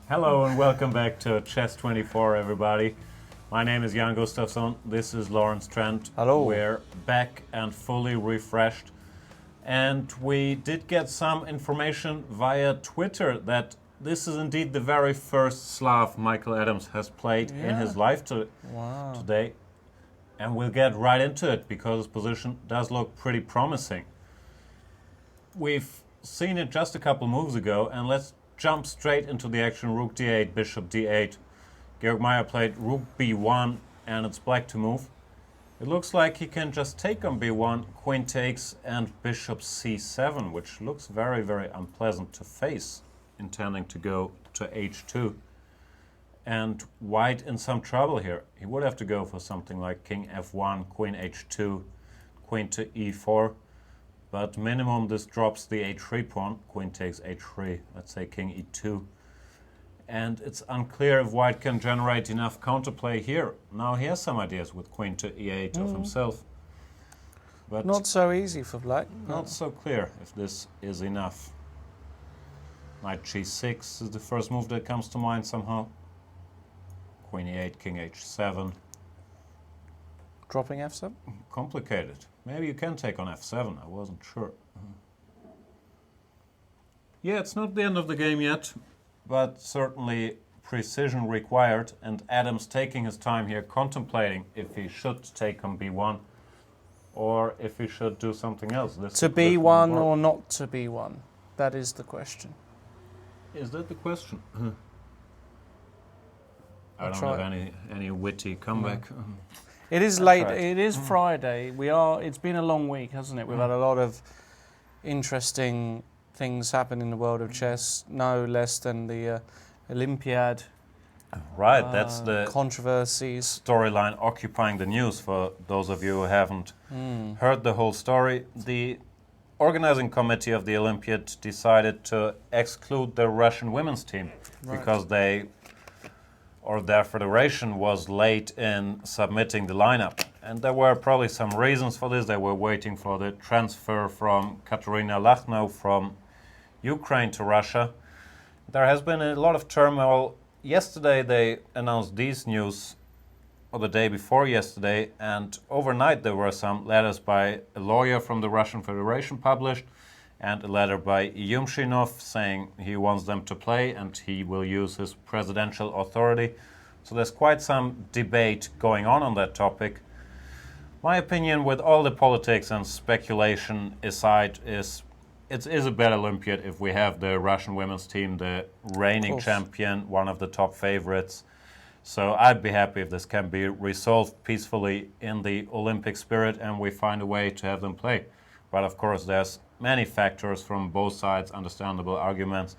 Hello and welcome back to Chess 24, everybody. My name is Jan Gustafsson. This is Lawrence Trent. Hello. We're back and fully refreshed. And we did get some information via Twitter that this is indeed the very first Slav Michael Adams has played in his life today. And we'll get right into it because his position does look pretty promising. We've seen it just a couple moves ago, and let's jump straight into the action. Rook d8, bishop d8. Georg Meyer played rook b1, and it's black to move. It looks like he can just take on b1, queen takes, and bishop c7, which looks very, very unpleasant to face, intending to go to h2. And white in some trouble here. He would have to go for something like king f1, queen h2, queen to e4. But minimum this drops the h3 pawn, queen takes h3, let's say king e2. And it's unclear if white can generate enough counterplay here. Now he has some ideas with queen to e8 of himself. But not so easy for black. Not so clear if this is enough. Knight g6 is the first move that comes to mind somehow. Queen e8, king h7. Dropping f7? Complicated. Maybe you can take on f7, I wasn't sure. Yeah, it's not the end of the game yet, but certainly precision required, and Adams taking his time here, contemplating if he should take on b1 or if he should do something else. To b1 or not to b1? That is the question. Is that the question? I don't have any witty comeback. No. It is late. It is Friday. It's been a long week, hasn't it? We've had a lot of interesting things happen in the world of chess. No less than the Olympiad. Right, that's the controversies. Storyline occupying the news for those of you who haven't heard the whole story. The organizing committee of the Olympiad decided to exclude the Russian women's team because their federation was late in submitting the lineup. And there were probably some reasons for this. They were waiting for the transfer from Katerina Lachno from Ukraine to Russia. There has been a lot of turmoil. Yesterday they announced these news, or the day before yesterday, and overnight there were some letters by a lawyer from the Russian Federation published, and a letter by Yumshinov saying he wants them to play and he will use his presidential authority. So there's quite some debate going on that topic. My opinion, with all the politics and speculation aside, is it is a better Olympiad if we have the Russian women's team, the reigning champion, one of the top favorites. So I'd be happy if this can be resolved peacefully in the Olympic spirit and we find a way to have them play. But of course there's many factors from both sides, understandable arguments,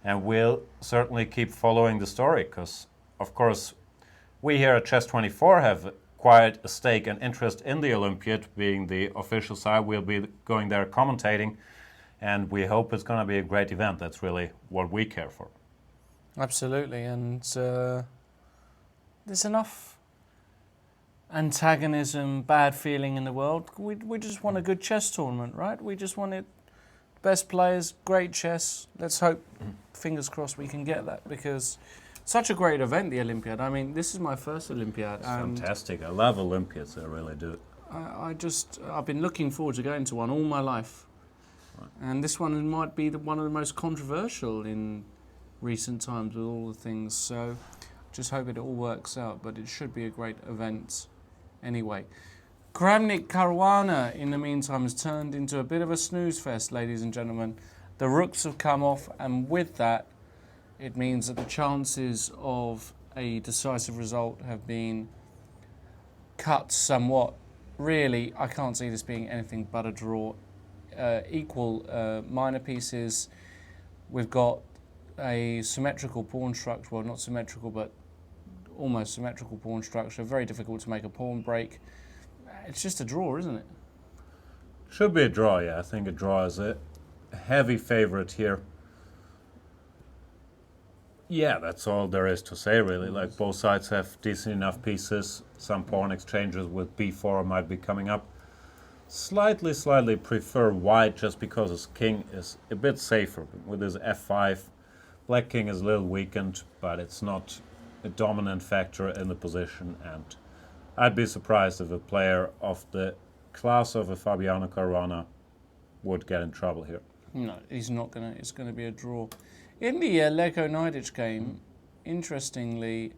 and we'll certainly keep following the story because, of course, we here at Chess 24 have quite a stake and interest in the Olympiad, being the official side. We'll be going there commentating, and we hope it's going to be a great event. That's really what we care for. Absolutely, and there's enough antagonism, bad feeling in the world. We just want a good chess tournament, right? We just want it, best players, great chess. Let's hope, fingers crossed, we can get that because such a great event, the Olympiad. I mean, this is my first Olympiad. Fantastic. I love Olympiads, I really do. I've been looking forward to going to one all my life. Right. And this one might be one of the most controversial in recent times with all the things. So just hope it all works out, but it should be a great event. Anyway, Kramnik Caruana, in the meantime, has turned into a bit of a snooze fest, ladies and gentlemen. The rooks have come off, and with that, it means that the chances of a decisive result have been cut somewhat. Really, I can't see this being anything but a draw. Equal minor pieces. We've got a symmetrical pawn structure, well, not symmetrical, but almost symmetrical pawn structure, very difficult to make a pawn break. It's just a draw, isn't it? Should be a draw, yeah. I think a draw is a heavy favorite here. Yeah, that's all there is to say, really. Like, both sides have decent enough pieces. Some pawn exchanges with b4 might be coming up. Slightly prefer white just because his king is a bit safer. With his f5, black king is a little weakened, but it's not a dominant factor in the position, and I'd be surprised if a player of the class of a Fabiano Caruana would get in trouble here. No, he's not going to. It's going to be a draw. In the Leko Nidic game, interestingly,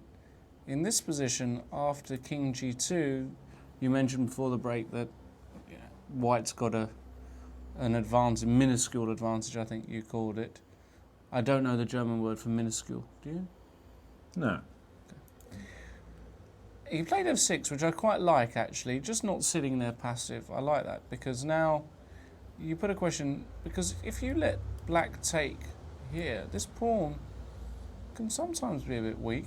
in this position, after king g2, you mentioned before the break that white's got an advantage, minuscule advantage, I think you called it. I don't know the German word for minuscule. Do you? No. He played f6, which I quite like, actually, just not sitting there passive. I like that, because now you put a question, because if you let black take here, this pawn can sometimes be a bit weak.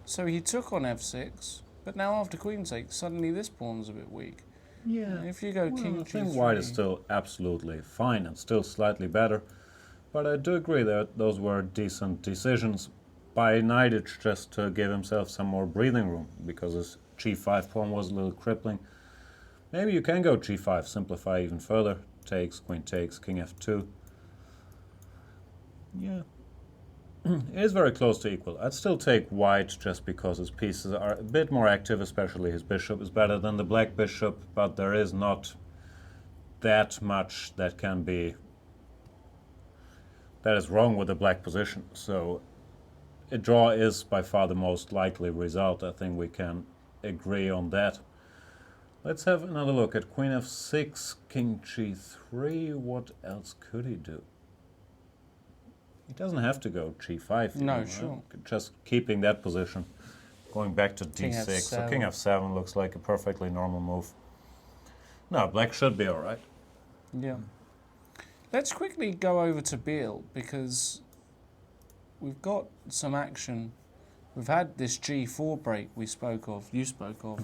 So he took on f6, but now after queen takes, suddenly this pawn's a bit weak. Yeah. If you go Well, king I g3... think white is still absolutely fine and still slightly better. But I do agree that those were decent decisions by Nidic just to give himself some more breathing room, because his g5 pawn was a little crippling. Maybe you can go g5, simplify even further. Takes, queen takes, king f2. Yeah. It is very close to equal. I'd still take white just because his pieces are a bit more active, especially his bishop is better than the black bishop, but there is not that much that is wrong with the black position. So a draw is by far the most likely result. I think we can agree on that. Let's have another look at queen f6, king g3. What else could he do? He doesn't have to go g5. No, sure. Just keeping that position. Going back to King d6. f7. So king f7 looks like a perfectly normal move. No, black should be all right. Yeah. Let's quickly go over to Biel, because we've got some action. We've had this g4 break you spoke of,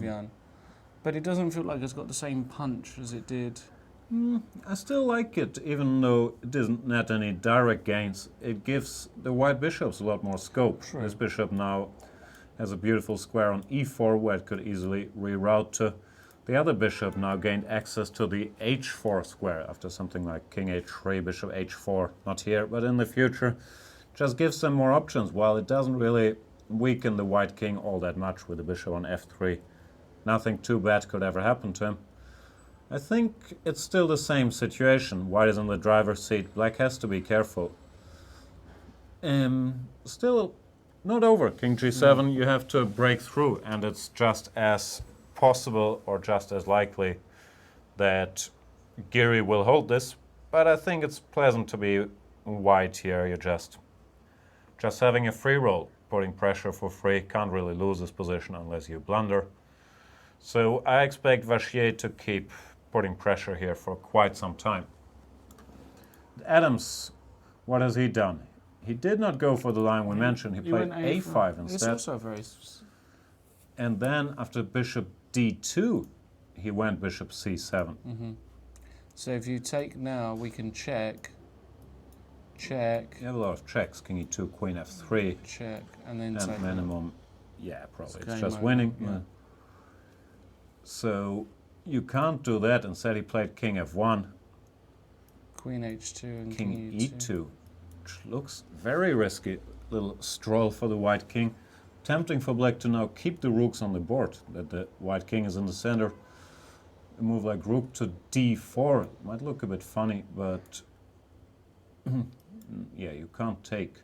Jan, but it doesn't feel like it's got the same punch as it did. I still like it, even though it doesn't net any direct gains. It gives the white bishops a lot more scope. True. This bishop now has a beautiful square on e4 where it could easily reroute to. The other bishop now gained access to the h4 square after something like king h3, bishop h4, not here, but in the future. Just gives them more options, while it doesn't really weaken the white king all that much with the bishop on f3. Nothing too bad could ever happen to him. I think it's still the same situation. White is in the driver's seat. Black has to be careful. Still not over. King g7, you have to break through, and it's just as possible or just as likely that Giri will hold this. But I think it's pleasant to be white here. You're just having a free roll, putting pressure for free. Can't really lose this position unless you blunder. So I expect Vachier to keep putting pressure here for quite some time. Adams, what has he done? He did not go for the line we mentioned. He played a5 instead. It's also very... And then after bishop d2, he went bishop c7. So if you take now, we can check. You have a lot of checks. King e2, queen f3. Check, and then And take minimum, yeah, probably. It's game just over, winning. yeah. So you can't do that. Instead, he played king f1, Queen h2 and king e2. e2, which looks very risky. Little stroll for the white king. Tempting for black to now keep the rooks on the board, that the white king is in the center. A move like rook to d4 might look a bit funny, but yeah, you can't take.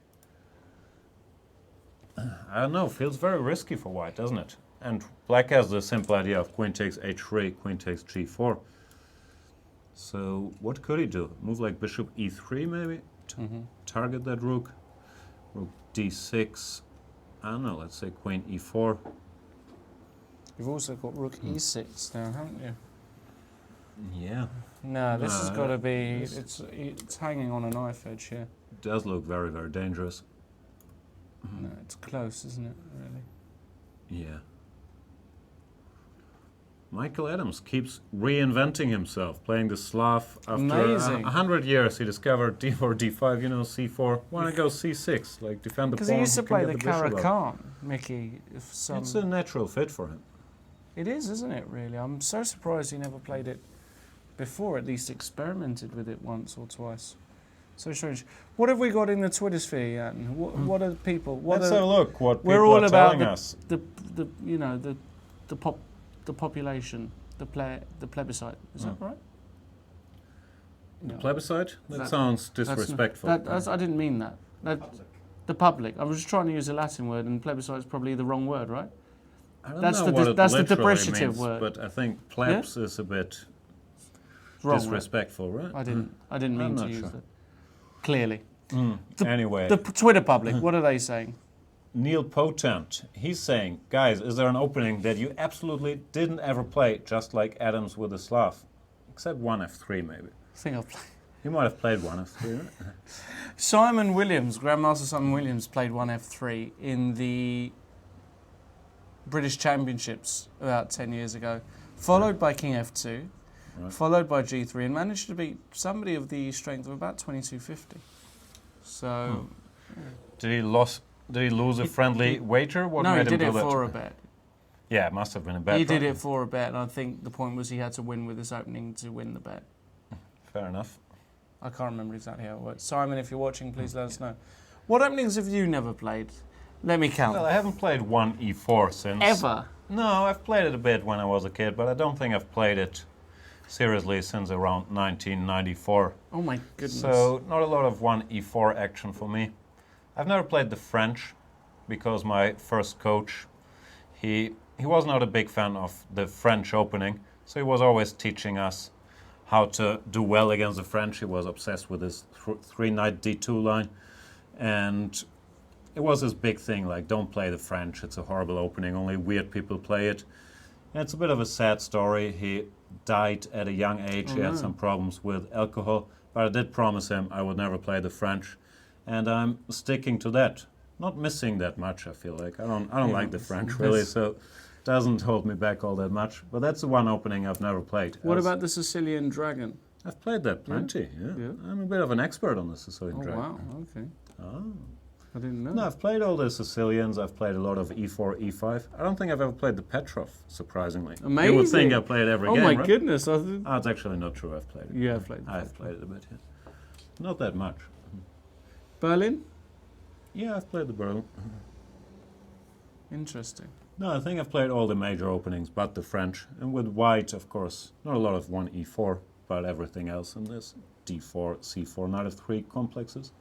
I don't know, feels very risky for white, doesn't it? And black has the simple idea of queen takes h3, queen takes g4. So what could he do? Move like bishop e3 maybe? Target that rook. Rook d6. I don't know, let's say queen e4. You've also got rook e6 now, haven't you? Yeah. No, this has got to be... this- It's hanging on a knife edge here. It does look very, very dangerous. No, it's close, isn't it, really? Yeah. Michael Adams keeps reinventing himself, playing the Slav. After Amazing. 100 years, he discovered d4, d5, c4. Why not go c6? Like, defend the pawn. Because he used to play the get bishop up. Caracan, Mickey. If some It's a natural fit for him. It is, isn't it, really? I'm so surprised he never played it before, at least experimented with it once or twice. So strange. What have we got in the Twitter sphere, Jan? What are the people? Let's have a look what we're people all are about telling us. the population, the plebiscite. Is that right? The No. plebiscite? That That- sounds disrespectful. I didn't mean that. The public. I was just trying to use a Latin word, and plebiscite is probably the wrong word, right? I don't That's know the what it that's the literally depreciative means, word. but I think plebs is a bit Wrong, disrespectful, right? I didn't I'm mean to not use sure. that. Clearly. Anyway, The Twitter public, what are they saying? Neil Potent, he's saying, guys, is there an opening that you absolutely didn't ever play, just like Adams with the Slav? Except 1f3, maybe. I think I've played. You might have played 1f3, right? Simon Williams, Grandmaster Simon Williams, played 1f3 in the British Championships about 10 years ago, followed by King f2, Right. followed by g3, and managed to beat somebody of the strength of about 2250. So, Did he lose a friendly wager? What no, he made him did do it that? for a bet. Yeah, it must have been a bet. He did right? it for a bet, and I think the point was he had to win with this opening to win the bet. Fair enough. I can't remember exactly how it worked. Simon, if you're watching, please let us know. What openings have you never played? Let me count. Well, I haven't played 1e4 since... Ever? No, I've played it a bit when I was a kid, but I don't think I've played it seriously since around 1994. Oh my goodness. So, not a lot of 1e4 action for me. I've never played the French, because my first coach, he was not a big fan of the French opening, so he was always teaching us how to do well against the French. He was obsessed with this three-knight d2 line, and it was this big thing, like, don't play the French, it's a horrible opening, only weird people play it. And it's a bit of a sad story. He died at a young age. He had some problems with alcohol, but I did promise him I would never play the French, and I'm sticking to that. Not missing that much, I feel like. I don't like the French really, so it doesn't hold me back all that much. But that's the one opening I've never played. What about the Sicilian Dragon? I've played that plenty. Yeah. I'm a bit of an expert on the Sicilian Oh Dragon. wow, okay. Oh. I didn't know. No, I've played all the Sicilians. I've played a lot of e4, e5. I don't think I've ever played the Petrov, surprisingly. Amazing. You would think I played every Oh game, my right? goodness. Oh, it's actually not true. I've played it. You have played. I've played it a bit, yeah. Not that much. Berlin? Yeah, I've played the Berlin. Interesting. No, I think I've played all the major openings, but the French. And with white, of course, not a lot of 1e4, but everything else in this. d4, c4, knight of 3 complexes.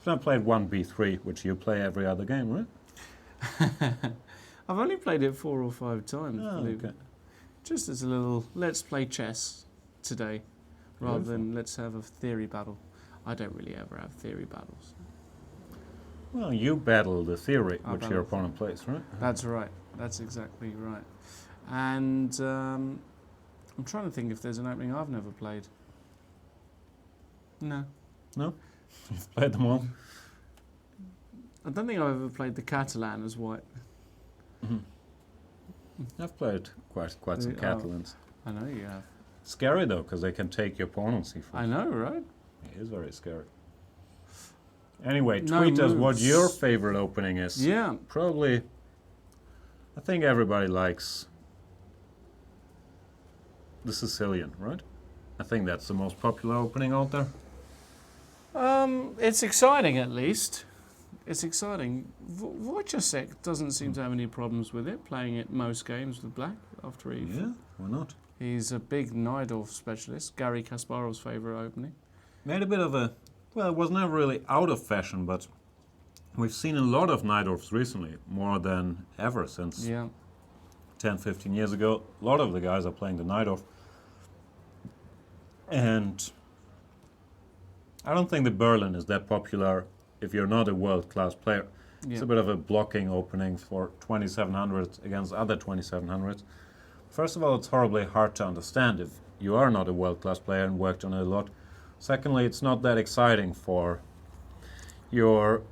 So I played 1b3, which you play every other game, right? I've only played it 4 or 5 times, Oh, believe okay. it. Just as a little, let's play chess today, rather than let's have a theory battle. I don't really ever have theory battles. Well, you battle the theory I which battle your opponent plays, right? That's right. That's exactly right. And I'm trying to think if there's an opening I've never played. No. No? You've played them all? I don't think I've ever played the Catalan as white. I've played quite some Oh. Catalans. I know you have. Scary though, because they can take your pawn on c4. I know, right? It is very scary. Anyway, No tweet us what moves. your favorite opening is. Yeah. Probably, I think everybody likes the Sicilian, right? I think that's the most popular opening out there. It's exciting at least. It's exciting. Wojciech doesn't seem to have any problems with it, playing it most games with black after e4. Yeah, why not? He's a big Najdorf specialist. Gary Kasparov's favourite opening. Made a bit of a, well, it was never really out of fashion, but we've seen a lot of Najdorfs recently, more than ever since Yeah. 10, 15 years ago. A lot of the guys are playing the Najdorf. And I don't think the Berlin is that popular if you're not a world-class player. It's Yeah. a bit of a blocking opening for 2700 against other 2700s. First of all, it's horribly hard to understand if you are not a world-class player and worked on it a lot. Secondly, it's not that exciting for your,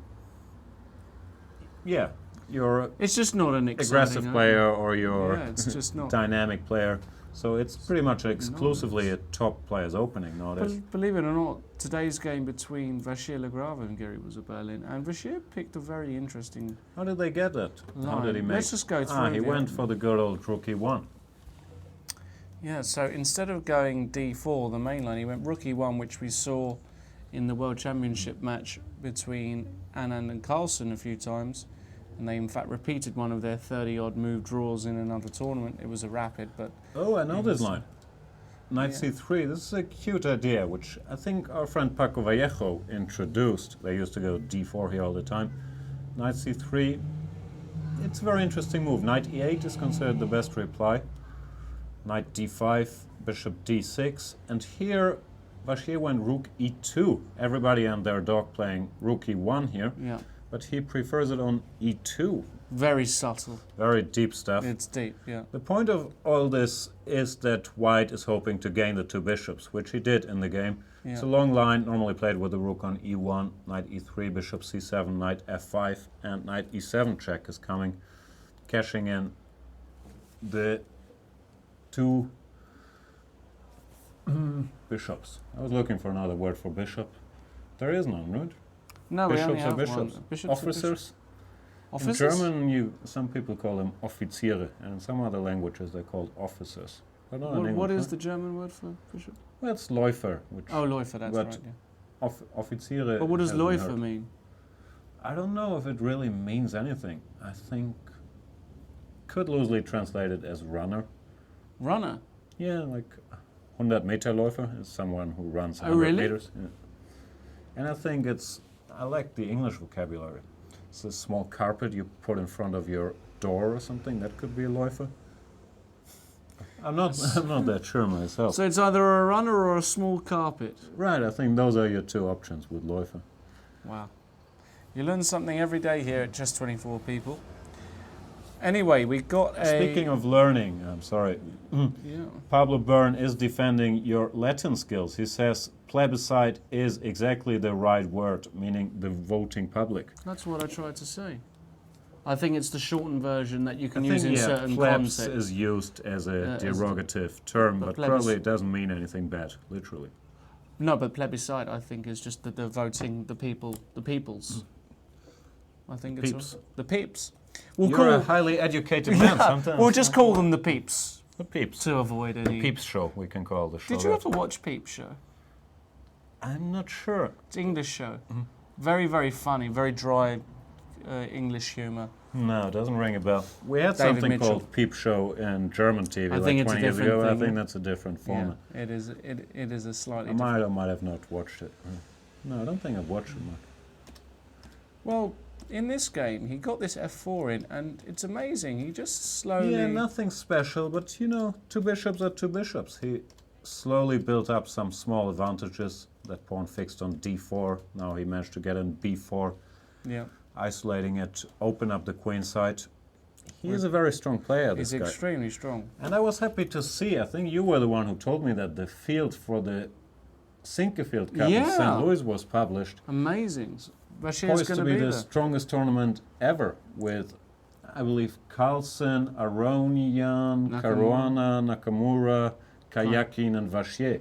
you're It's just not an exciting aggressive opening. player or your Yeah, it's just not. dynamic player. So it's pretty much exclusively a top player's opening nowadays. Believe it or not, today's game between vachier-lagrave and Giri was a Berlin, and Vachier picked a very interesting How did they get that? How line. did he make? Let's just go through. He the went opening. for the good old rook e1. Yeah, so instead of going d4, the main line, he went rook e1, which we saw in the World Championship match between Anand and Carlsen a few times. And they, in fact, repeated one of their 30-odd move draws in another tournament. It was a rapid, but... Oh, I know this line. Knight Yeah. c3. This is a cute idea, which I think our friend Paco Vallejo introduced. They used to go d4 here all the time. Knight c3. It's a very interesting move. Knight e8 is considered the best reply. Knight d5, bishop d6. And here, Vachier went rook e2. Everybody and their dog playing rook e1 here. Yeah, But he prefers it on e2. very subtle. Very deep stuff. It's deep, yeah. The point of all this is that White is hoping to gain the two bishops, which he did in the game. Yeah. It's a long line, normally played with the rook on e1, knight e3, bishop c7, knight f5, and knight e7 check is coming, cashing in the two bishops. I was looking for another word for bishop. There is none, right? No, we only Bishops are have bishops. one. Bishops are Officers. Officers? In German, some people call them Offiziere, and in some other languages they're called officers. But not in English, What is huh? the German word for bishop? Well, it's Läufer, which Oh, Läufer, that's but right, yeah. Offiziere. But what does hasn't Läufer heard. mean? I don't know if it really means anything. I think could loosely translate it as runner. Runner? Yeah, like 100-meter Läufer is someone who runs 100 really? meters. Yeah. And I think I like the English vocabulary. It's a small carpet you put in front of your door or something. That could be a Läufer. I'm not that sure myself. So it's either a runner or a small carpet. Right, I think those are your two options with Läufer. Wow. You learn something every day here at Chess 24, people. Anyway, we got Speaking of learning, I'm sorry. Yeah. Pablo Byrne is defending your Latin skills. He says plebiscite is exactly the right word, meaning the voting public. That's what I tried to say. I think it's the shortened version that you can I use think, in certain plebs concepts. is used as a As- derogative term, but but plebis- probably it doesn't mean anything bad, literally. No, but plebiscite, I think, is just the voting, the peoples. I think it's Peeps. the peeps. We'll You're a call highly educated man sometimes. we'll just call them the peeps The Peeps. to avoid any. Peeps show, we can call the show. Did you that. ever watch Peep Show? I'm not sure. It's an English show. Very, very funny, very dry English humour. No, it doesn't ring a bell. We had David something Mitchell. called Peep Show in German TV I like think it's a 20 years different ago. I thing, think yeah. that's a different format. Yeah, it is. It is a slightly I different. might or might have not watched it. No, I don't think I've watched it much. Well, in this game, he got this f4 in, and it's amazing. He just slowly. Yeah, nothing special, but you know, two bishops are two bishops. He slowly built up some small advantages. That pawn fixed on d4. Now he managed to get in b4, Yeah, isolating it, open up the queen side. He is a very strong player, this he's guy. extremely strong. And I was happy to see, I think you were the one who told me that the field for the Sinkefield Cup in Yeah. St. Louis was published. Amazing. Bashir's Poised going to to be be the there. strongest tournament ever with, I believe, Carlsen, Aronian, Nakamura. Caruana, Nakamura, Kayakin, and Vachier,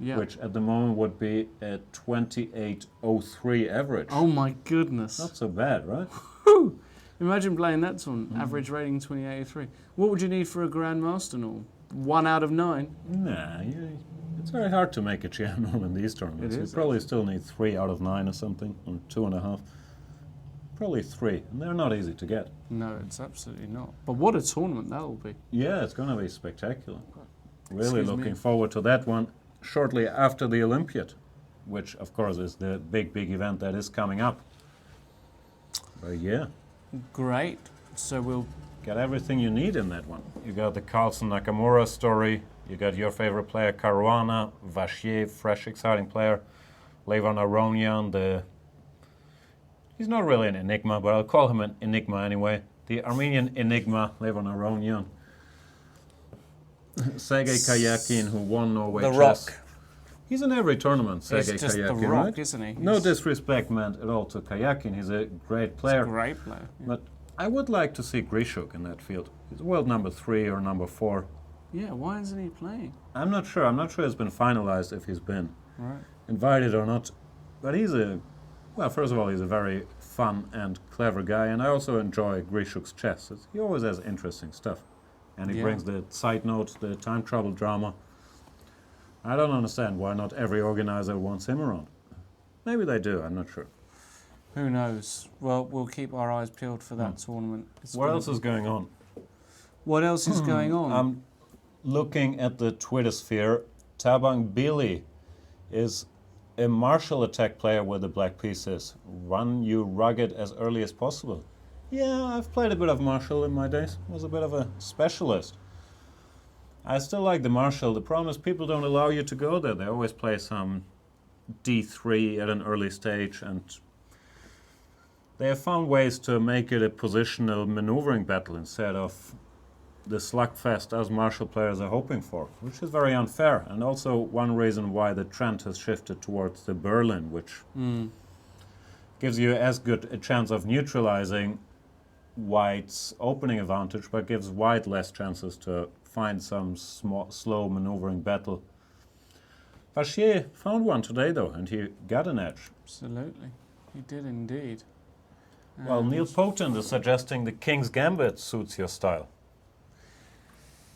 Yeah. which at the moment would be a 28.03 average. Oh my goodness. Not so bad, right? Whew. Imagine playing that on Mm. average rating 28.3. What would you need for a Grandmaster norm? 1 out of 9. Nah, it's very hard to make a GM in these tournaments. It You is, probably still need 3 out of 9 or something, or 2.5. Probably 3, and they're not easy to get. No, it's absolutely not. But what a tournament that will be. Yeah, it's going to be spectacular. Really Excuse looking me. forward to that one shortly after the Olympiad, which of course is the big event that is coming up. But yeah, Great. So we'll. got everything you need in that one. You got the Carlsen Nakamura story, you got your favorite player Caruana, Vachier, fresh exciting player, Levon Aronian, he's not really an enigma, but I'll call him an enigma anyway. The Armenian enigma, Levon Aronian. Sergei Kayakin, who won Norway The Chess. Rock. He's in every tournament, He's Sergei just the Kayakin, Rock, right? isn't he? No He's disrespect meant at all to Kayakin. He's a great a player. great player. Yeah. But I would like to see Grishuk in that field. He's world number 3 or number 4. Yeah, why isn't he playing? I'm not sure. I'm not sure it's been finalized if he's been Right. invited or not. But well, first of all, he's a very fun and clever guy, and I also enjoy Grishuk's chess. He always has interesting stuff. And he brings the side notes, the time travel drama. I don't understand why not every organizer wants him around. Maybe they do, I'm not sure. Who knows? Well, we'll keep our eyes peeled for that tournament. What else is going on? What else is going on? I'm looking at the Twitter sphere. Tabang Bili is a martial attack player with the black pieces. Run you rugged as early as possible. Yeah, I've played a bit of martial in my days. Was a bit of a specialist. I still like the martial. The problem is people don't allow you to go there. They always play some d3 at an early stage, and they have found ways to make it a positional maneuvering battle instead of the slugfest us martial players are hoping for, which is very unfair, and also one reason why the trend has shifted towards the Berlin, which gives you as good a chance of neutralizing White's opening advantage, but gives White less chances to find some slow maneuvering battle. Vachier found one today, though, and he got an edge. Absolutely. He did indeed. Well, Neil Potent is suggesting the King's Gambit suits your style.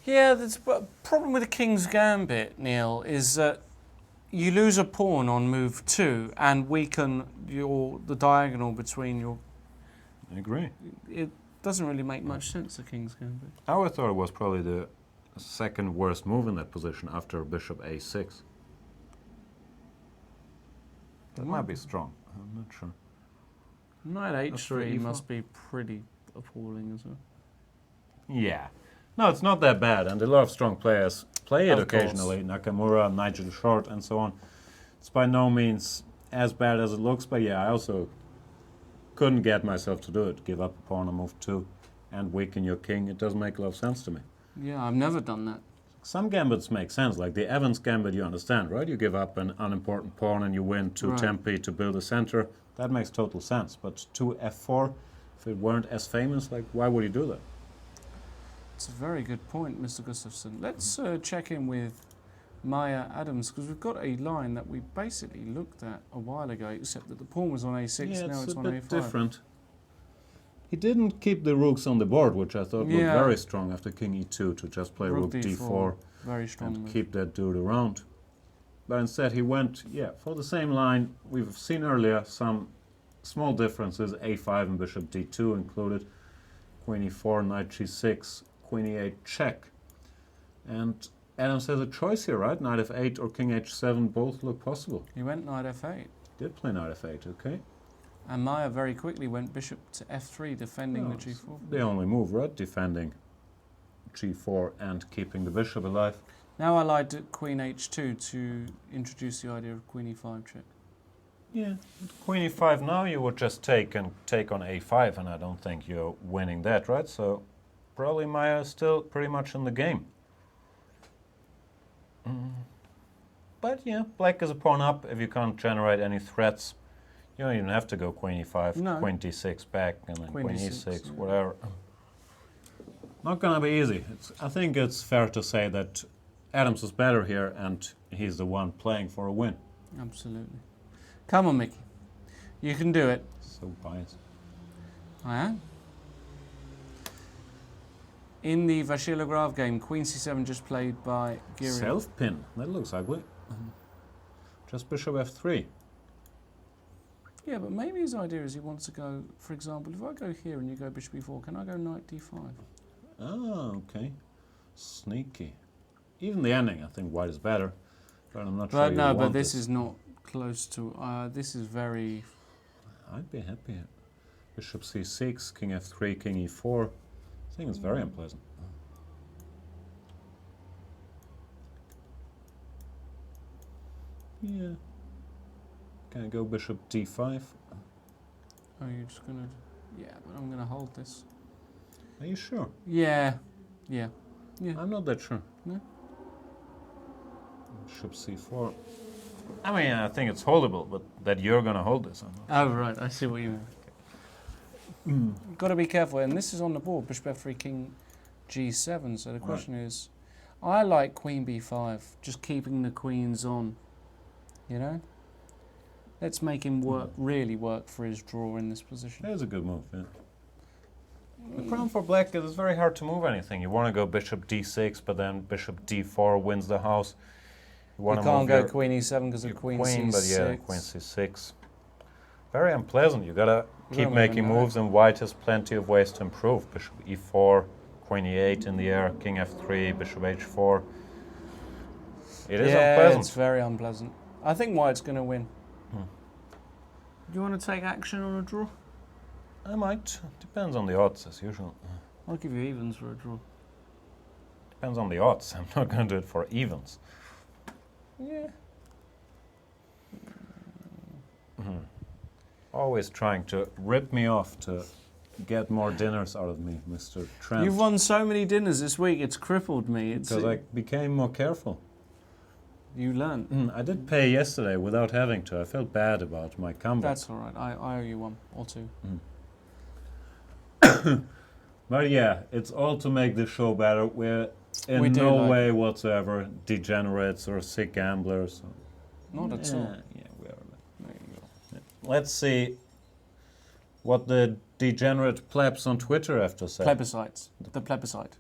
Yeah, the problem with the King's Gambit, Neil, is that you lose a pawn on move 2 and weaken the diagonal between your... I agree. It doesn't really make much sense, the King's Gambit. I always thought it was probably the second worst move in that position after bishop a6. That might be strong. I'm not sure. Knight After h3 e4? must be pretty appalling as well. Yeah. No, it's not that bad, and a lot of strong players play it Of course. occasionally. Nakamura, Nigel Short, and so on. It's by no means as bad as it looks, but yeah, I also couldn't get myself to do it. Give up a pawn on move 2 and weaken your king. It doesn't make a lot of sense to me. Yeah, I've never done that. Some gambits make sense, like the Evans gambit, you understand, right? You give up an unimportant pawn and you win 2 Right. tempi to build a center. That makes total sense. But 2 f4, if it weren't as famous, like, why would you do that? It's a very good point, Mr. Gustafsson. Let's check in with Maya Adams, because we've got a line that we basically looked at a while ago, except that the pawn was on a6, Yeah, now it's a on bit a5. different. He didn't keep the rooks on the board, which I thought looked very strong after king e2 to just play rook d4 Very strong and move. keep that dude around. But instead he went, for the same line. We've seen earlier some small differences, a5 and bishop d2 included, queen e4, knight g6, queen e8 check. And Adams has a choice here, right? Knight f8 or king h7 both look possible. He went knight f8. Did play knight f8, okay. And Maya very quickly went bishop to f3, defending the g4. The only move, right? Defending g4 and keeping the bishop alive. Now I lied at queen h2 to introduce the idea of queen e5 check. Yeah. Queen e5 now you would just take on a5, and I don't think you're winning that, right? So probably Maya is still pretty much in the game. But yeah, black is a pawn up. If you can't generate any threats, you don't even have to go queen e5, No. queen d6 back, and then queen D6, e6, yeah. whatever. Not gonna be easy. I think it's fair to say that Adams is better here, and he's the one playing for a win. Absolutely. Come on, Mickey. You can do it. So biased. I am. In the vachier-lagrave game, queen c7 just played by Giri. Self-pin. That looks ugly. Just bishop f3. Yeah, but maybe his idea is he wants to go, for example, if I go here and you go bishop e4, can I go knight d5? Oh, okay. Sneaky. Even the ending, I think white is better. But I'm not sure But you no, want but this is not close to... this is very... I'd be happy. Bishop c6, king f3, king e4. I think it's very unpleasant. Yeah. Can I go bishop d5? Oh, you're just going to... Yeah, but I'm going to hold this. Are you sure? Yeah. I'm not that sure. No? Bishop c4. I mean, I think it's holdable, but that you're going to hold this. I'm not. Oh, right, I see what you mean. You've got to be careful. And this is on the board, bishop f3, king g7. So the question is, I like queen b5, just keeping the queens on, you know? Let's make him work, really work for his draw in this position. That is a good move, yeah. The problem for black is it's very hard to move anything. You want to go bishop d6, but then bishop d4 wins the house. You can't go queen e7 because of queen c6. But yeah, queen c6. Very unpleasant. You gotta keep making moves, and white has plenty of ways to improve. Bishop e4, queen e8 in the air, king f3, bishop h4. It is unpleasant. It's very unpleasant. I think white's going to win. Do you want to take action on a draw? I might. Depends on the odds, as usual. I'll give you evens for a draw. Depends on the odds. I'm not going to do it for evens. Yeah. Always trying to rip me off to get more dinners out of me, Mr. Trent. You've won so many dinners this week, it's crippled me. Because I became more careful. You learned. I did pay yesterday without having to. I felt bad about my comeback. That's all right. I owe you one or two. But yeah, it's all to make the show better. We're in no way whatsoever degenerates or sick gamblers. Not at all. Yeah, we are. There you go. Yeah. Let's see what the degenerate plebs on Twitter have to say. Plebiscites. The plebiscite.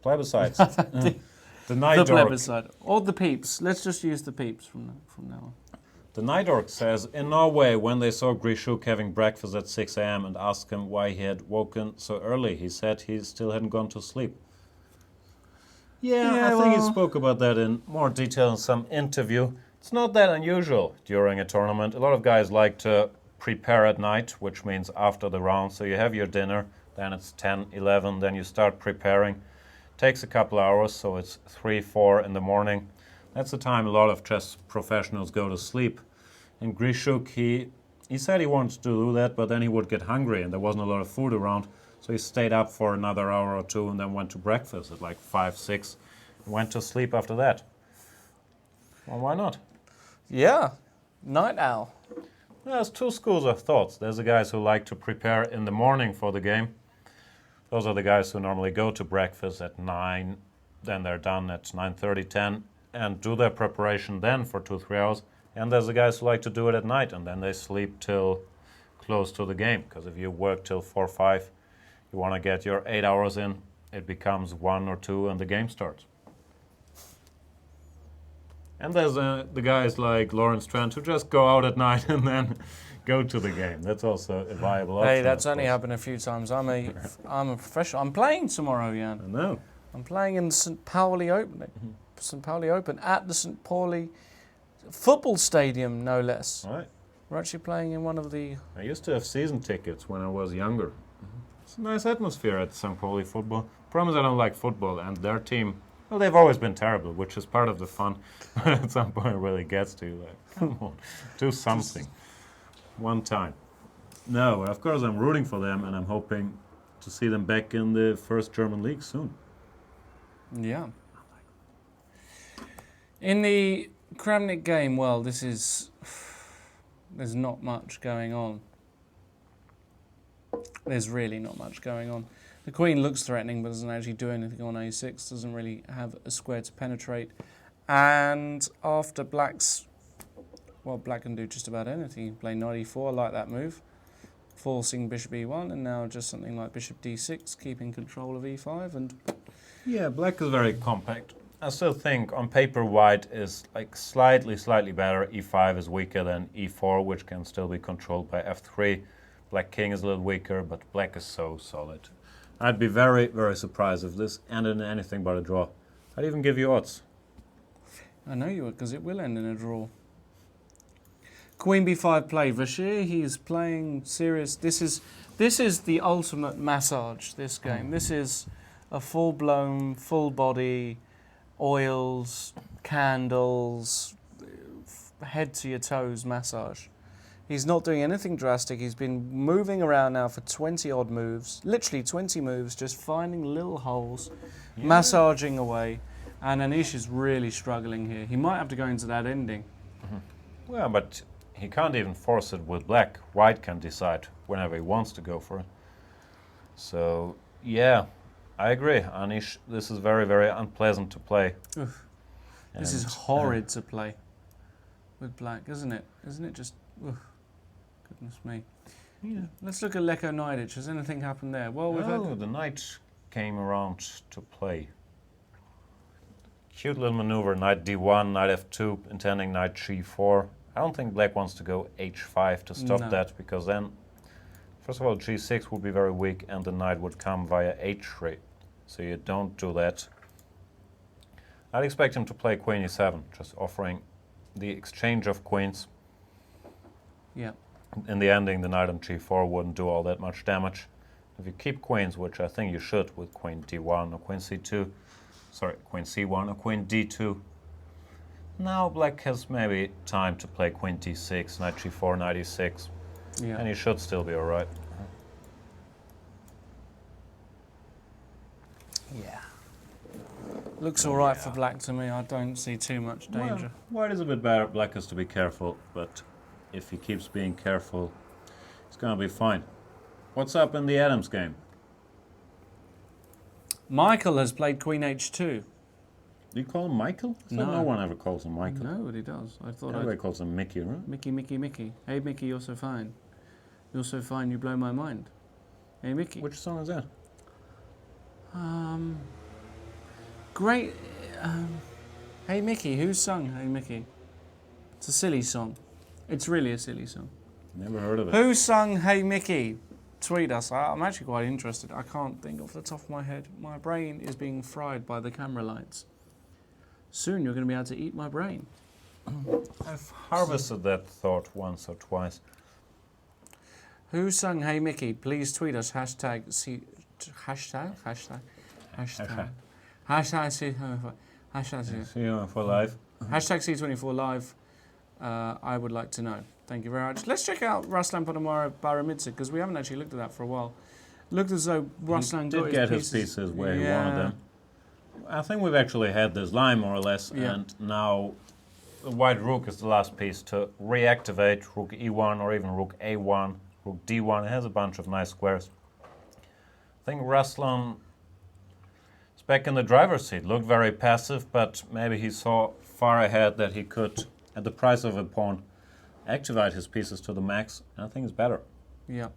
Plebiscites. The The Night Orc. plebiscite. Or the peeps. Let's just use the peeps from now on. The Night Orc says, in Norway, when they saw Grishuk having breakfast at 6 a.m. and asked him why he had woken so early, he said he still hadn't gone to sleep. Yeah, I think he spoke about that in more detail in some interview. It's not that unusual during a tournament. A lot of guys like to prepare at night, which means after the round. So you have your dinner, then it's 10, 11, then you start preparing. Takes a couple hours, so it's 3, 4 in the morning. That's the time a lot of chess professionals go to sleep. And Grishuk, he said he wanted to do that, but then he would get hungry and there wasn't a lot of food around. So he stayed up for another hour or two and then went to breakfast at like 5, 6, and went to sleep after that. Well, why not? Yeah, night owl. There's two schools of thoughts. There's the guys who like to prepare in the morning for the game. Those are the guys who normally go to breakfast at 9, then they're done at 9:30, 10, and do their preparation then for 2, 3 hours. And there's the guys who like to do it at night, and then they sleep till close to the game. Because if you work till 4, 5, you want to get your 8 hours in, it becomes 1 or 2, and the game starts. And there's the guys like Lawrence Trent who just go out at night and then go to the game. That's also a viable option. Hey, that's only happened a few times. I'm a professional. I'm playing tomorrow, Jan. I know. I'm playing in St. Pauli Open. St. Pauli Open at the St. Pauli football stadium, no less. All right. We're actually playing in one of the... I used to have season tickets when I was younger. It's a nice atmosphere at St. Pauli football. Problem is I don't like football, and their team, well, they've always been terrible, which is part of the fun. But at some point it really gets to you, like, come on, do something. One time. No, of course I'm rooting for them, and I'm hoping to see them back in the first German league soon. Yeah. In the Kramnik game, well, there's not much going on. There's really not much going on. The queen looks threatening, but doesn't actually do anything on a6, doesn't really have a square to penetrate. And after black's, well, black can do just about anything. You can play knight e4, I like that move. Forcing bishop e1, and now just something like bishop d6, keeping control of e5. And yeah, black is very compact. I still think on paper white is like slightly better. e5 is weaker than e4, which can still be controlled by f3. Black king is a little weaker, but black is so solid. I'd be very, very surprised if this ended in anything but a draw. I'd even give you odds. I know you would, because it will end in a draw. Queen b5 play. Vachier, he's playing serious. This is the ultimate massage, this game. This is a full-blown, full-body, oils, candles, head-to-your-toes massage. He's not doing anything drastic. He's been moving around now for 20-odd moves, literally 20 moves, just finding little holes, massaging away. And Anish is really struggling here. He might have to go into that ending. Well, but he can't even force it with black. White can decide whenever he wants to go for it. So, yeah, I agree, Anish. This is very, very unpleasant to play. This is horrid to play with black, isn't it? Isn't it just... goodness me. Yeah. Let's look at Leko Knightage. Has anything happened there? Well, we've had... the knight came around to play. Cute little maneuver, knight d1, knight f2, intending knight g4. I don't think black wants to go h5 to stop that, because then, first of all, g6 would be very weak and the knight would come via h3. So you don't do that. I'd expect him to play queen e7, just offering the exchange of queens. Yeah. In the ending, the knight on g4 wouldn't do all that much damage. If you keep queens, which I think you should with queen d1 or queen c2, queen c1 or queen d2, now black has maybe time to play queen d6, knight g4, knight e6, and he should still be alright. Yeah. Looks alright for black to me. I don't see too much danger. Well, white is a bit better. Black has to be careful, but if he keeps being careful, it's going to be fine. What's up in the Adams game? Michael has played queen h2. Do you call him Michael? No one ever calls him Michael. Nobody does. I thought everybody calls him Mickey, right? Mickey, Mickey, Mickey. Hey, Mickey, you're so fine. You're so fine, you blow my mind. Hey, Mickey. Which song is that? Great. Hey, Mickey. Who sung Hey, Mickey? It's a silly song. It's really a silly song. Never heard of it. Who sung Hey, Mickey? Tweet us. I'm actually quite interested. I can't think off the top of my head. My brain is being fried by the camera lights. Soon you're going to be able to eat my brain. I've harvested that thought once or twice. Who sung Hey Mickey? Please tweet us. Hashtag C24 Live. Hashtag C24 Live. I would like to know. Thank you very much. Let's check out Ruslan Podomara Baramitsa, because we haven't actually looked at that for a while. Looked as though Ruslan did get his pieces where he wanted them. I think we've actually had this line more or less, and now the white rook is the last piece to reactivate rook e1 or even rook a1, rook d1. It has a bunch of nice squares. I think Ruslan is back in the driver's seat. Looked very passive, but maybe he saw far ahead that he could, at the price of a pawn, activate his pieces to the max, and I think it's better. Yeah.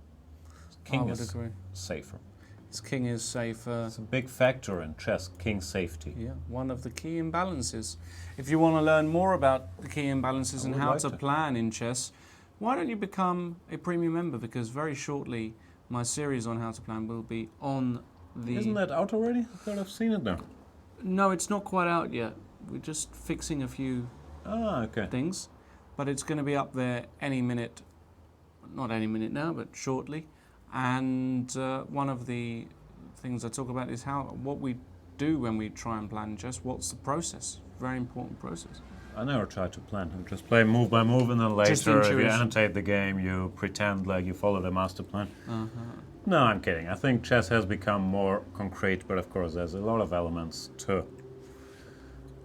King is safer. His king is safer. It's a big factor in chess, king safety. Yeah, one of the key imbalances. If you want to learn more about the key imbalances and how to plan in chess, why don't you become a premium member? Because very shortly, my series on how to plan will be on the... Isn't that out already? I thought I've seen it there. No, it's not quite out yet. We're just fixing a few things. But it's going to be up there any minute. Not any minute now, but shortly. And one of the things I talk about is what we do when we try and plan chess. What's the process? Very important process. I never try to plan. I just play move by move, and then later, if you annotate the game, you pretend like you follow the master plan. No, I'm kidding. I think chess has become more concrete, but of course there's a lot of elements to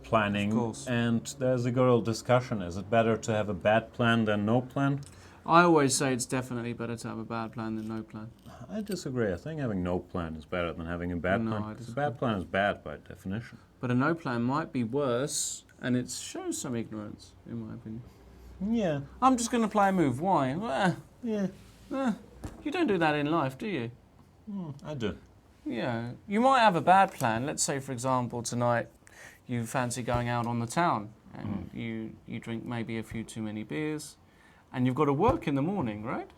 planning. Of course. And there's a good old discussion. Is it better to have a bad plan than no plan? I always say it's definitely better to have a bad plan than no plan. I disagree. I think having no plan is better than having a bad plan. A bad plan is bad by definition. But a no plan might be worse, and it shows some ignorance, in my opinion. Yeah. I'm just going to play a move. Why? Yeah. You don't do that in life, do you? I do. Yeah. You might have a bad plan. Let's say, for example, tonight you fancy going out on the town, and you drink maybe a few too many beers, and you've got to work in the morning, right?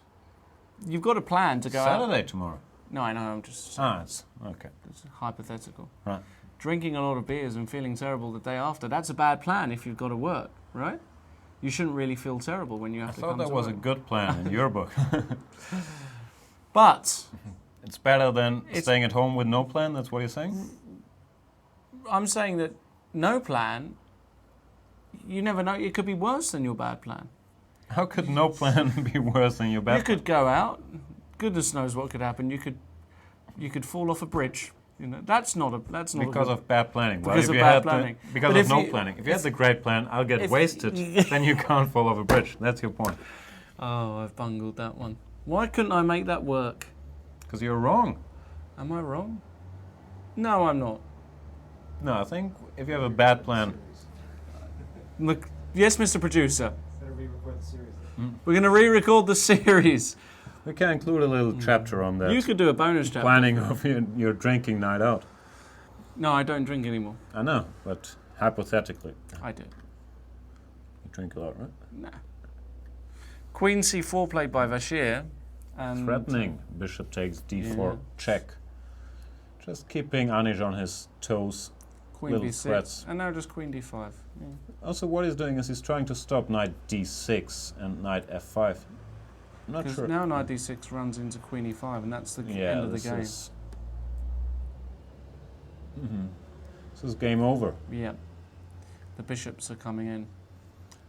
You've got a plan to go out. Saturday tomorrow. No, I know, I'm just... it's okay. It's hypothetical. Right. Drinking a lot of beers and feeling terrible the day after, that's a bad plan if you've got to work, right? You shouldn't really feel terrible when you have to come to work. I thought that was a good plan in your book. But... It's better than staying at home with no plan, that's what you're saying? I'm saying that no plan, you never know, it could be worse than your bad plan. How could no plan be worse than your bad plan? You could go out, goodness knows what could happen. You could fall off a bridge. You know, that's not because of bad planning. Because of bad planning. Because of no planning. If you had the great plan, I'll get wasted. Then you can't fall off a bridge. That's your point. Oh, I've bungled that one. Why couldn't I make that work? Because you're wrong. Am I wrong? No, I'm not. No, I think if you have a bad plan, Yes, Mr. Producer. Better re-record the series. We're going to re-record the series. we can include a little chapter on that. You could do a bonus chapter. Planning of your drinking night out. No, I don't drink anymore. I know, but hypothetically, I do. you drink a lot, right? Nah. Queen c4 played by Vachier. And Threatening. Bishop takes d4 Yeah. check. Just keeping Anish on his toes. Queen little b6. threats. And now just queen d5. Yeah. Also, what he's doing is he's trying to stop knight d6 and knight f5. I'm not Because sure. now knight d6 runs into queen e5, and that's the end of the game. Is, this is game over. Yeah. The bishops are coming in.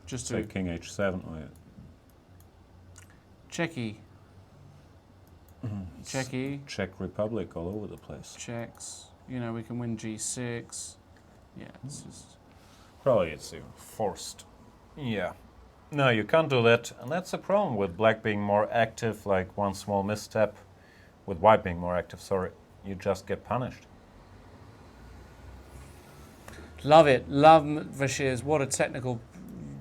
Just Say to king h7. Oh, yeah. checky. Checky. Czech Republic all over the place. Checks. You know, we can win g6. Yeah, it's just... Probably it's even forced. Yeah. No, you can't do that. And that's the problem with black being more active, like one small misstep. With white being more active, sorry. You just get punished. Love it. Love Vachier's. What a technical...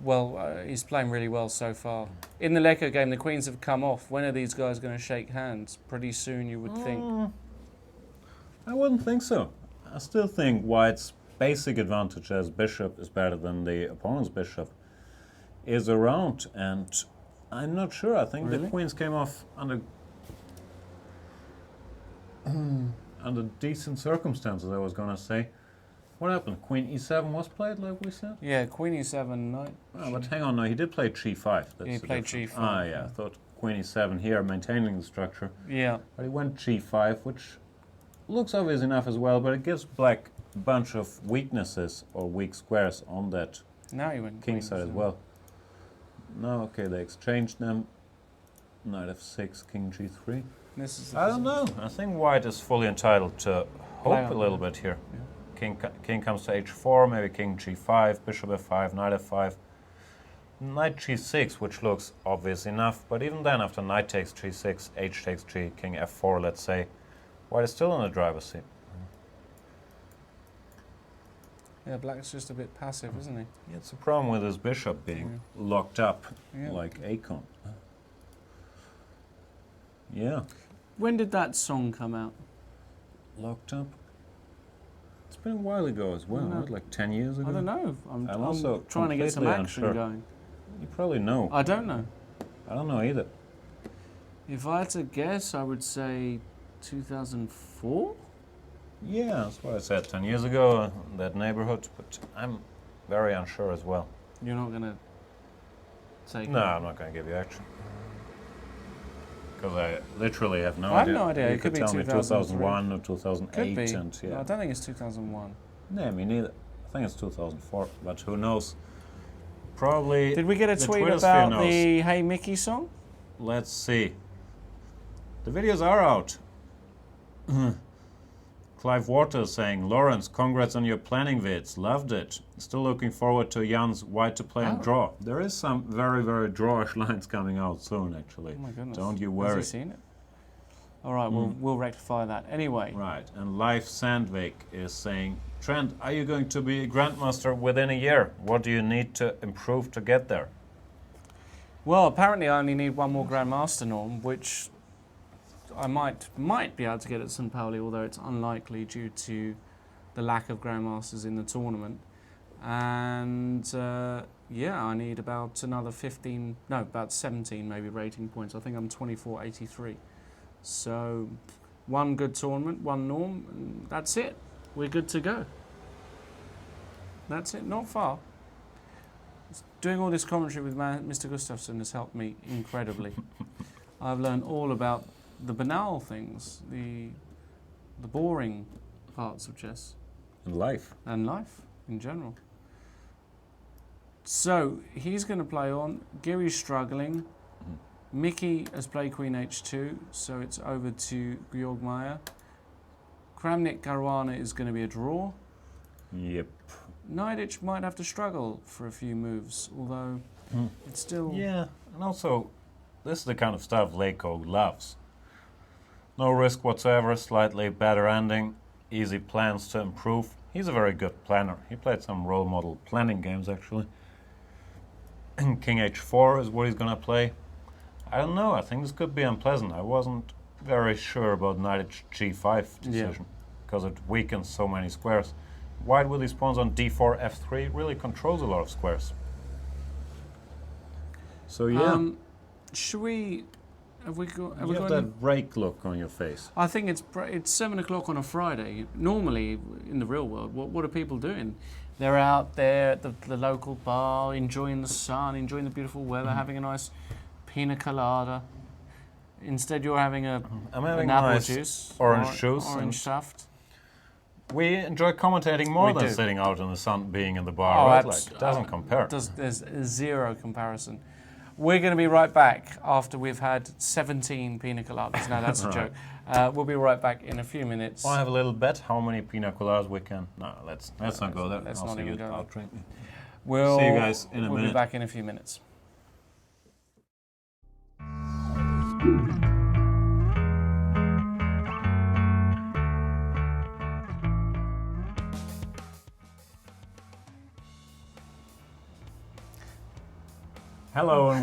Well, he's playing really well so far. In the Lecco game, the queens have come off. When are these guys going to shake hands? Pretty soon, you would think. I wouldn't think so. I still think white's basic advantage as bishop is better than the opponent's bishop is around, and I'm not sure. I think Really? the queens came off under under decent circumstances, I was going to say. What happened? Queen e7 was played, like we said? Yeah, queen e7, knight. Oh, but hang on, no, he did play g5. That's He the played difference. g5, Ah, yeah, yeah. I thought queen e7 here, maintaining the structure. Yeah. But he went g5, which looks obvious enough as well, but it gives black a bunch of weaknesses or weak squares on that Now you went king queen side as e7. well. No, okay, they exchanged them. Knight f6, king g3. This is I don't know. I think white is fully entitled to Play hope on a little bit here. King comes to h4, maybe king g5, bishop f5, knight f5. Knight g6, which looks obvious enough, but even then, after knight takes g6, h takes g, king f4, let's say, white is still in the driver's seat. Yeah, black's just a bit passive, isn't he? Yeah, it's a problem with his bishop being locked up, Yeah. like Akon. Yeah, When did that song come out? locked up. It's been a while ago as well, No. right? Like 10 years ago? I don't know. I'm also trying to get some completely action unsure. going. You probably know. I don't know. I don't know either. If I had to guess, I would say 2004? Yeah, that's what I said 10 years ago, in that neighborhood, but I'm very unsure as well. You're not going to take No, it? I'm not going to give you action. Because I literally have no I have idea. no idea. You It could be tell me 2003. 2001 or 2008, Could be. and No, yeah. I don't think it's 2001. No, me neither. I think it's 2004, but who knows? Probably. Did we get a the tweet Twitter about sphere knows. the Hey Mickey song? Let's see. The videos are out. Clive Waters saying, Lawrence, congrats on your planning vids. Loved it. Still looking forward to Jan's white to play and Oh. draw. There is some very, very drawish lines coming out soon, actually. Oh my goodness. Don't you Has worry. he seen it? All right, we'll rectify that. Anyway, Right, and Leif Sandvik is saying, Trent, are you going to be a Grandmaster within a year? What do you need to improve to get there? well, apparently I only need one more Grandmaster norm, which I might be able to get at St. Pauli, although it's unlikely due to the lack of Grandmasters in the tournament. And yeah, I need about another 17 maybe rating points. I think I'm 24.83. So one good tournament, one norm, and that's it. We're good to go. That's it, not far. Doing all this commentary with Mr. Gustafsson has helped me incredibly. I've learned all about the banal things, the boring parts of chess In life. and life in general. So he's going to play on. Giri's struggling. Mickey has played Queen H2, so it's over to Georg Meyer. Kramnik Caruana is going to be a draw. Yep. Najditch might have to struggle for a few moves, although it's still... Yeah, and also, this is the kind of stuff Leko loves. No risk whatsoever, slightly better ending, easy plans to improve. He's a very good planner. He played some role model planning games, actually. King h4 is what he's gonna play. I don't know, I think this could be unpleasant. I wasn't very sure about knight g5 decision, because it weakens so many squares. White with his pawns on d4, f3 really controls a lot of squares. So yeah. Should we... Have we got that rake look on your face. I think it's 7 o'clock on a Friday. Normally, in the real world, what are people doing? They're out there at the local bar, enjoying the sun, enjoying the beautiful weather, having a nice pina colada. Instead, you're having I'm having an apple nice juice, orange juice, orange shaft. We enjoy commentating more than sitting out in the sun, being in the bar. Oh, right? Like, it doesn't compare. There's zero comparison. We're going to be right back after we've had 17 pina coladas. No, that's a joke. We'll be right back in a few minutes. I have a little bet how many pina coladas we can. No, let's not go there. Let's I'll not see even you. go I'll there. drink. We'll See you guys in a We'll minute. be back in a few minutes. Hello and